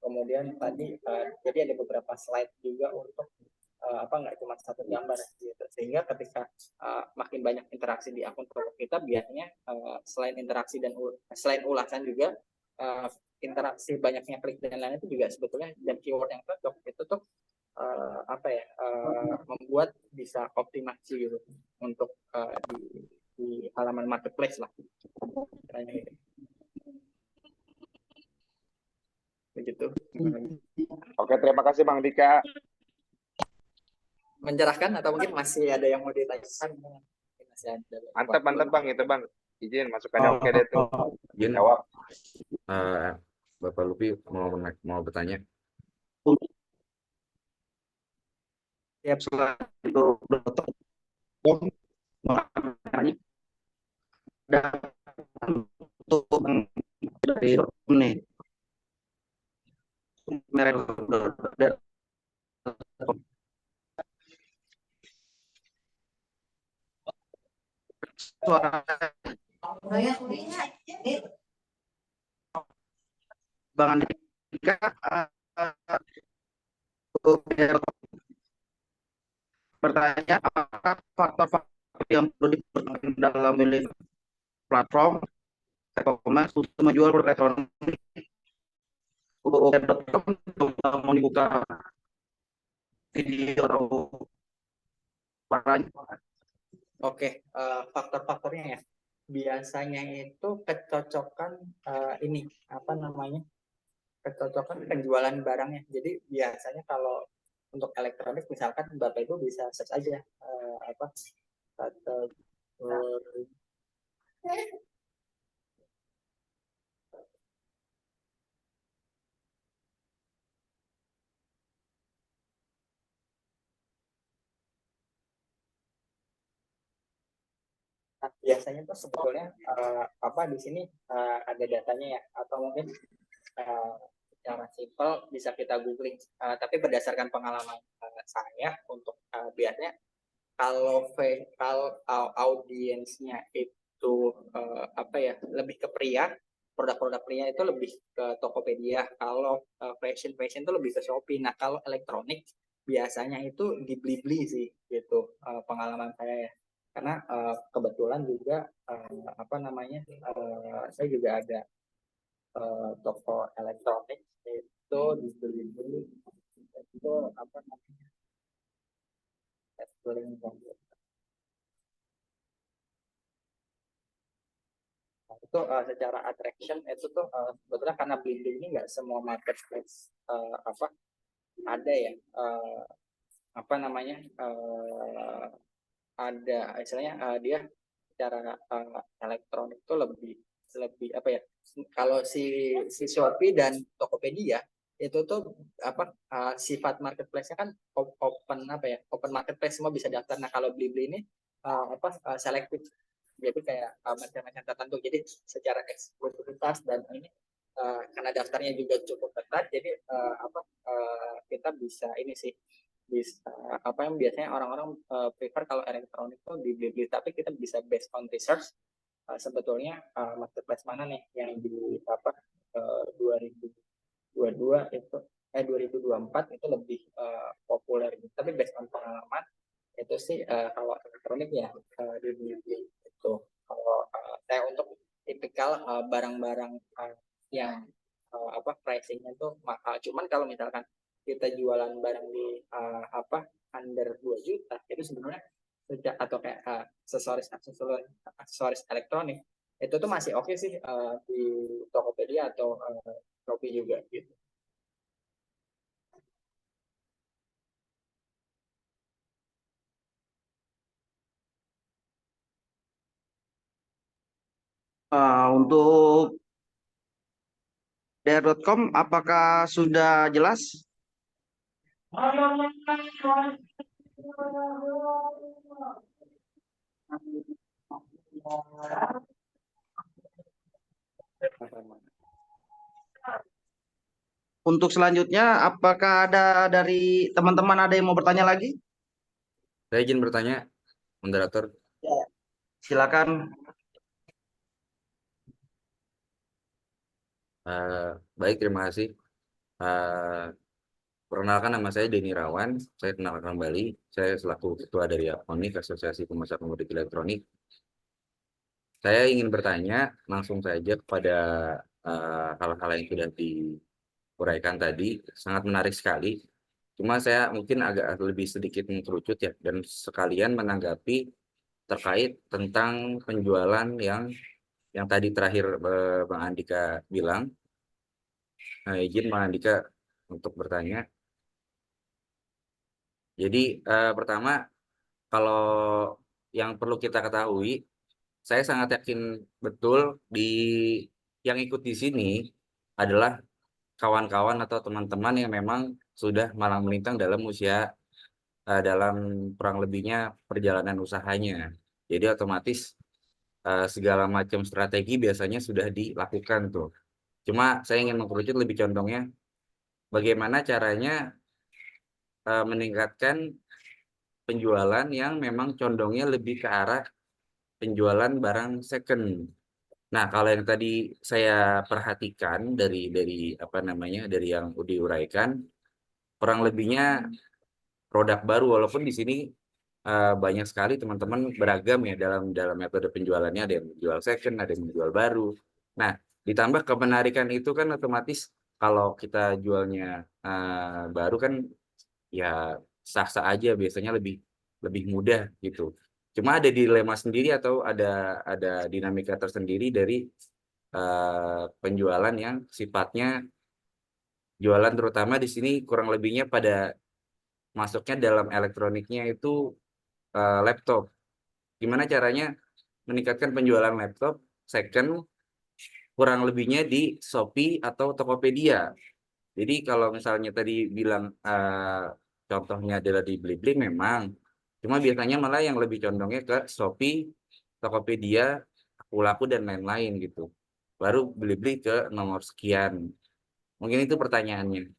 kemudian tadi jadi ada beberapa slide juga untuk nggak cuma satu gambar gitu, sehingga ketika makin banyak interaksi di akun toko kita, biasanya selain interaksi dan selain ulasan juga interaksi, banyaknya klik dan lain itu juga sebetulnya, dan keyword yang cocok itu tuh membuat bisa optimasi gitu untuk di halaman marketplace lah. Begitu. Oke, terima kasih Bang Dika. Mencerahkan atau mungkin masih ada yang mau ditanyakan? Masih ada. Mantap Bang, itu Bang. Izin masukannya oke deh tuh. Izin jawab. Bapak Lupi mau bertanya. Siap. Itu dari nih Bang Andika, bertanya apakah faktor-faktor yang perlu diperhatikan dalam memilih platform e-commerce untuk menjual produk elektronik mau dibuka video atau Oke, faktor-faktornya ya. Biasanya itu kecocokan kecocokan penjualan barangnya. Jadi biasanya kalau untuk elektronik misalkan Bapak Ibu bisa search aja biasanya tuh sebetulnya di sini ada datanya ya, atau mungkin secara simpel bisa kita googling, tapi berdasarkan pengalaman saya untuk biasanya kalau audiensnya itu lebih ke pria, produk-produk pria itu lebih ke Tokopedia. Kalau fashion itu lebih ke Shopee. Nah, kalau elektronik biasanya itu di Blibli sih gitu, pengalaman saya ya. Karena kebetulan juga saya juga ada toko elektronik itu di Blibli, itu itu secara attraction itu tuh sebetulnya karena Blibli ini nggak semua marketplace ada ya ada istilahnya dia secara elektronik itu lebih kalau si Shopee dan Tokopedia itu tuh sifat marketplace-nya kan open marketplace, semua bisa daftar. Nah, kalau Blibli ini selektif, jadi kayak macam-macam tertentu, jadi secara eksklusivitas dan ini karena daftarnya juga cukup ketat, jadi kita bisa ini sih bisa yang biasanya orang-orang prefer kalau elektronik tuh di Blibli, tapi kita bisa based on research sebetulnya marketplace mana nih yang di 2022 itu 2024 itu lebih populer, tapi based on pengalaman itu sih kalau elektronik ya di Blibli itu. Kalau saya untuk tipikal barang-barang yang pricingnya tuh mahal, cuman kalau misalkan kita jualan barang di under 2 juta itu sebenarnya atau kayak aksesoris elektronik itu tuh masih oke sih di Tokopedia atau Shopee juga gitu. Untuk DR.com apakah sudah jelas? Untuk selanjutnya, apakah ada dari teman-teman ada yang mau bertanya lagi? Saya izin bertanya, moderator. Ya, silakan. Baik, terima kasih. Eh, Perkenalkan, nama saya Denny Rawan. Saya kenalkan kembali. Saya selaku Ketua dari APONIK, Asosiasi Pengusaha Komoditi Elektronik. Saya ingin bertanya langsung saja kepada hal-hal yang sudah diuraikan tadi. Sangat menarik sekali. Cuma saya mungkin agak lebih sedikit mengkerucut ya, dan sekalian menanggapi terkait tentang penjualan yang tadi terakhir Bang Andika bilang. Izin Bang Andika untuk bertanya. Jadi pertama, kalau yang perlu kita ketahui, saya sangat yakin betul yang ikut di sini adalah kawan-kawan atau teman-teman yang memang sudah malang melintang dalam dalam kurang lebihnya perjalanan usahanya. Jadi otomatis segala macam strategi biasanya sudah dilakukan tuh. Cuma saya ingin mengkerucut lebih condongnya bagaimana caranya meningkatkan penjualan yang memang condongnya lebih ke arah penjualan barang second. Nah, kalau yang tadi saya perhatikan dari apa namanya, dari yang diuraikan, kurang lebihnya produk baru, walaupun di sini banyak sekali teman-teman beragam ya dalam dalam metode penjualannya, ada yang menjual second, ada yang menjual baru. Nah, ditambah kemenarikan itu kan otomatis kalau kita jualnya baru kan ya sah-sah aja, biasanya lebih lebih mudah gitu. Cuma ada dilema sendiri atau ada dinamika tersendiri dari penjualan yang sifatnya jualan, terutama di sini kurang lebihnya pada masuknya dalam elektroniknya itu laptop. Gimana caranya meningkatkan penjualan laptop second kurang lebihnya di Shopee atau Tokopedia. Jadi kalau misalnya tadi bilang contohnya adalah di Blibli memang, cuma biasanya malah yang lebih condongnya ke Shopee, Tokopedia, Akulaku dan lain-lain gitu. Baru Blibli ke nomor sekian. Mungkin itu pertanyaannya.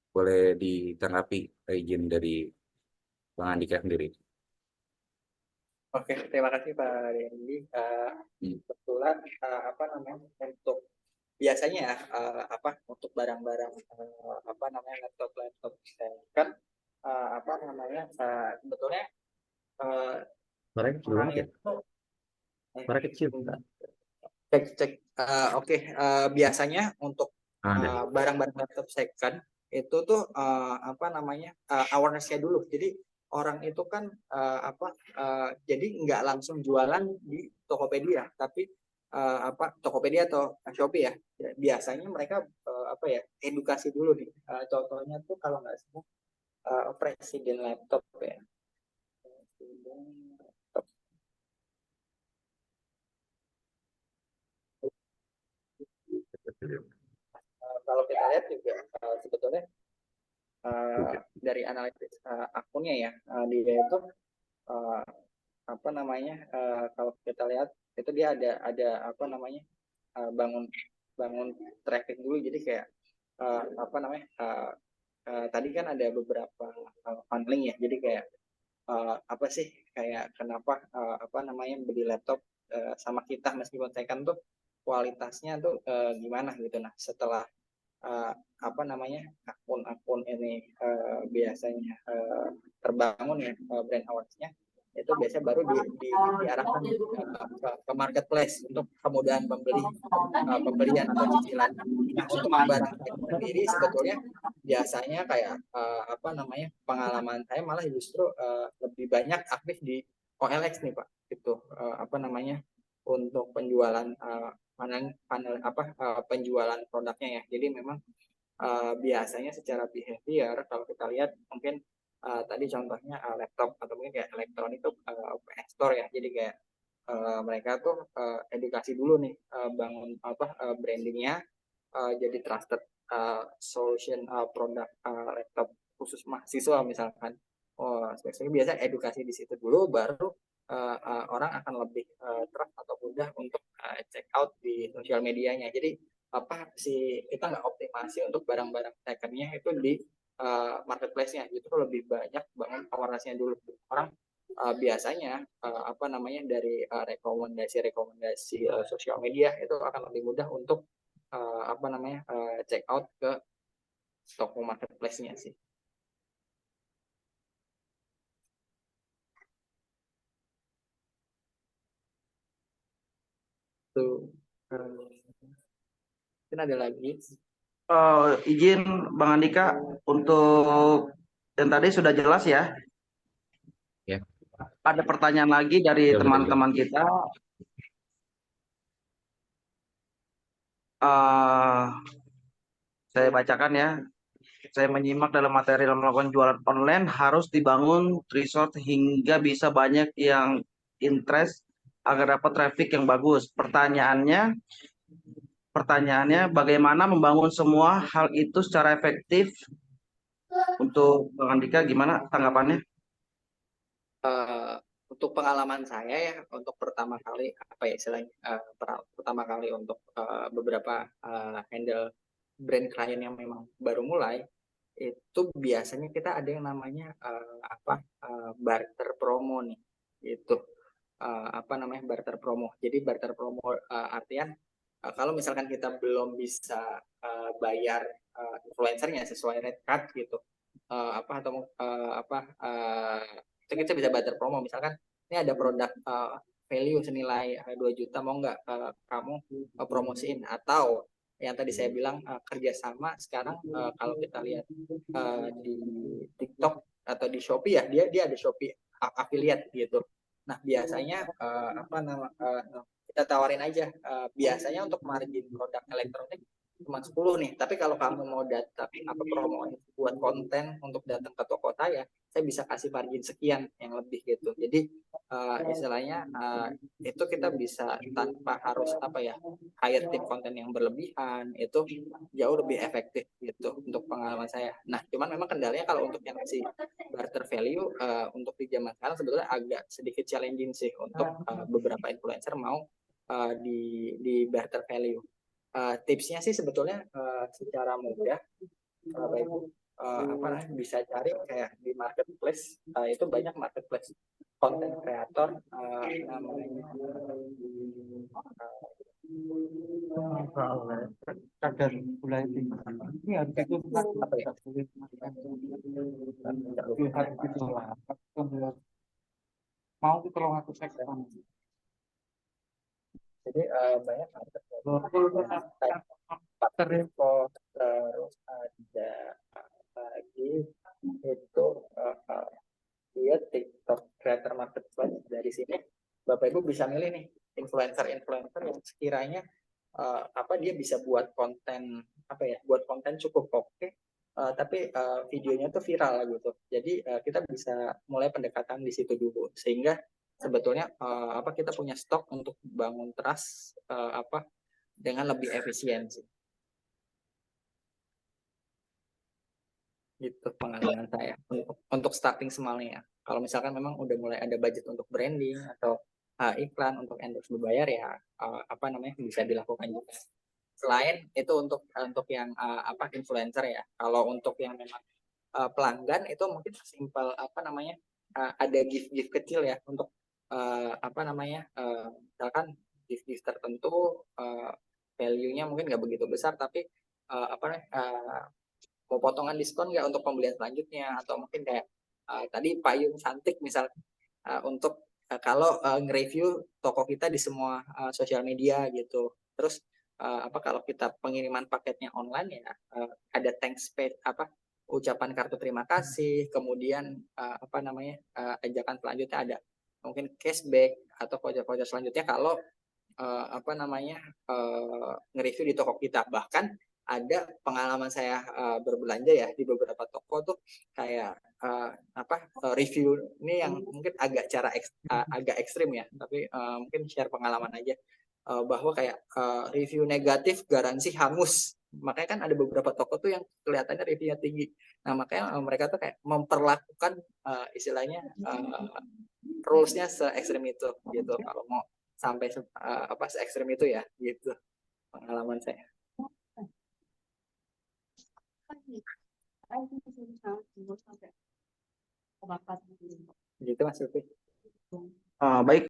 Boleh ditanggapi izin dari Bang Andika sendiri. Oke, terima kasih Pak Dendi. Kebetulan apa namanya untuk biasanya ya, apa untuk barang-barang apa namanya laptop kan apa namanya sebetulnya Suara kecil orang banget ya? itu Suara kecil. cek cek oke biasanya untuk Ada. barang-barang laptop second itu tuh apa namanya awareness-nya dulu. Jadi orang itu kan apa jadi nggak langsung jualan di Tokopedia, tapi apa Tokopedia atau Shopee ya. Biasanya mereka apa ya edukasi dulu nih. Contohnya tuh kalau nggak salah presiden laptop ya. Presiden laptop. Kalau kita lihat juga sebetulnya dari analisis akunnya ya dia itu uh, apa namanya kalau kita lihat itu dia ada apa namanya bangun bangun traffic dulu jadi kayak apa namanya tadi kan ada beberapa funneling ya jadi kayak apa sih kayak kenapa apa namanya beli laptop sama kita meskipun second tuh kualitasnya tuh gimana gitu. Nah setelah apa namanya akun-akun ini biasanya terbangun ya brand awareness-nya itu biasanya baru diarahkan ke marketplace untuk kemudahan pembelian atau cicilan. Nah untuk barang sendiri sebetulnya biasanya kayak apa namanya pengalaman saya malah justru lebih banyak aktif di OLX nih Pak gitu apa namanya untuk penjualan panel apa penjualan produknya ya. Jadi memang biasanya secara behavior kalau kita lihat mungkin tadi contohnya laptop atau mungkin kayak elektronik itu store ya. Jadi kayak mereka tuh edukasi dulu nih bangun apa brandingnya jadi trusted solution produk laptop khusus mahasiswa misalkan. Oh, spesifiknya biasa edukasi di situ dulu baru orang akan lebih trust atau mudah untuk check out di sosial medianya. Jadi apa sih kita nggak optimasi untuk barang-barang secondnya itu di marketplace-nya itu lebih banyak bangun awareness-nya dulu orang biasanya apa namanya dari rekomendasi sosial media itu akan lebih mudah untuk apa namanya check out ke toko marketplace-nya sih. Tuh. Mungkin ada lagi. Izin Bang Andika untuk yang tadi sudah jelas ya. Ya. Ada pertanyaan lagi dari Ya, betul. teman-teman kita. Saya bacakan ya. Saya menyimak dalam materi dalam melakukan jualan online harus dibangun resort hingga bisa banyak yang interest agar dapat traffic yang bagus. Pertanyaannya bagaimana membangun semua hal itu secara efektif? Untuk Bang Andika gimana tanggapannya? Untuk pengalaman saya ya, untuk pertama kali apa ya istilahnya, pertama kali untuk beberapa handle brand klien yang memang baru mulai, itu biasanya kita ada yang namanya barter promo nih, itu barter promo. Jadi barter promo artian kalau misalkan kita belum bisa bayar influencernya sesuai rate card gitu, itu kita bisa barter promo. Misalkan ini ada produk value senilai 2 juta, mau nggak kamu promosiin, atau yang tadi saya bilang kerjasama sekarang kalau kita lihat di TikTok atau di Shopee ya, dia ada Shopee affiliate gitu. Nah biasanya kita tawarin aja, biasanya untuk margin produk elektronik cuma 10 nih, tapi kalau kamu mau datang promo buat konten untuk datang ke toko saya bisa kasih margin sekian yang lebih gitu. Jadi istilahnya itu kita bisa tanpa harus hire tim konten yang berlebihan, itu jauh lebih efektif gitu untuk pengalaman saya. Nah cuman memang kendalanya kalau untuk yang si barter value untuk di zaman sekarang sebetulnya agak sedikit challenging sih untuk beberapa influencer mau di barter value. Tipsnya sih sebetulnya secara mudah bisa cari kayak di marketplace, itu banyak marketplace konten kreator namanya kadar gula itu ini harus itu mau tolong aku cek. Jadi banyak terus ada lagi itu dia TikTok Creator Marketplace. Dari sini Bapak Ibu bisa milih nih influencer-influencer yang sekiranya dia bisa buat konten buat konten cukup oke, tapi videonya tuh viral gitu. Jadi kita bisa mulai pendekatan di situ dulu, sehingga sebetulnya kita punya stok untuk bangun trust dengan lebih efisiensi. Gitu pengalaman saya untuk starting semalnya. Kalau misalkan memang udah mulai ada budget untuk branding atau iklan untuk endorse berbayar ya bisa dilakukan juga. Selain itu untuk yang influencer ya. Kalau untuk yang memang pelanggan itu mungkin simpel ada gift kecil ya untuk misalkan gift tertentu, value-nya mungkin nggak begitu besar, tapi mau potongan diskon nggak untuk pembelian selanjutnya, atau mungkin kayak tadi payung cantik misal untuk kalau nge-review toko kita di semua sosial media gitu. Terus kalau kita pengiriman paketnya online ya ada thanks page ucapan kartu terima kasih, kemudian ajakan selanjutnya ada mungkin cashback atau voucher-voucher selanjutnya kalau nge-review di toko kita. Bahkan ada pengalaman saya berbelanja ya di beberapa toko tuh kayak review ini yang mungkin agak ekstrim ya, tapi mungkin share pengalaman aja bahwa kayak review negatif garansi hangus. Makanya kan ada beberapa toko tuh yang kelihatannya reviewnya tinggi. Nah makanya mereka tuh kayak memperlakukan istilahnya rules-nya se-ekstrim itu gitu, kalau mau sampai se-ekstrim itu ya gitu pengalaman saya. Gitu Mas Lutfi. Baik.